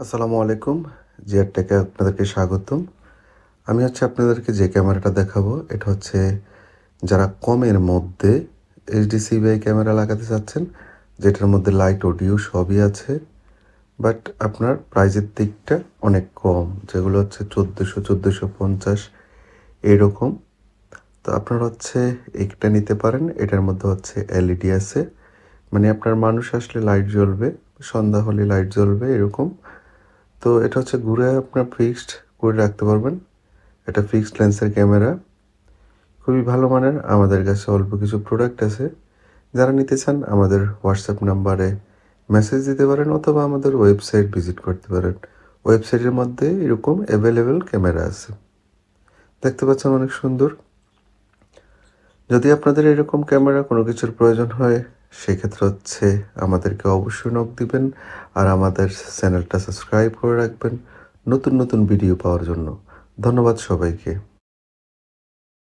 আসসালামু আলাইকুম। জিআর টেকে আপনাদেরকে স্বাগতম। আমি আপনাদেরকে যে ক্যামেরাটা দেখাবো, এটা হচ্ছে যারা কমের মধ্যে এইচডি ক্যামেরা লাগাতে চাচ্ছেন, যেটার মধ্যে লাইট, অডিও সবই আছে। বাট আপনার প্রাইজের দিকটা অনেক কম, যেগুলো হচ্ছে ১৪০০, ১৪৫০ এরকম। তো আপনারা এইটা নিতে পারেন। এটার মধ্যে এলইডি আছে। মানে আপনার মানুষ আসলে লাইট জ্বলবে, সন্ধ্যা হলে লাইট জ্বলবে এরকম। তো এটা ঘুরে আপনার ফিক্সড করে রাখতে পারবেন। এটা ফিক্সড লেন্সের ক্যামেরা, খুবই ভালো মানের। আমাদের কাছে অল্প কিছু প্রোডাক্ট আছে। যারা নিতে চান আমাদের হোয়াটসঅ্যাপ নাম্বারে মেসেজ দিতে পারেন অথবা আমাদের ওয়েবসাইট ভিজিট করতে পারেন। ওয়েবসাইটের মধ্যে এরকম অ্যাভেলেবেল ক্যামেরা আছে। দেখতে পাচ্ছেন অনেক সুন্দর। যদি আপনাদের এরকম ক্যামেরা কোনো কিছুর প্রয়োজন হয়, সেক্ষেত্রে আমাদেরকে অবশ্যই নক দিবেন। আর আমাদের চ্যানেলটা সাবস্ক্রাইব করে রাখবেন নতুন নতুন ভিডিও পাওয়ার জন্য। ধন্যবাদ সবাইকে।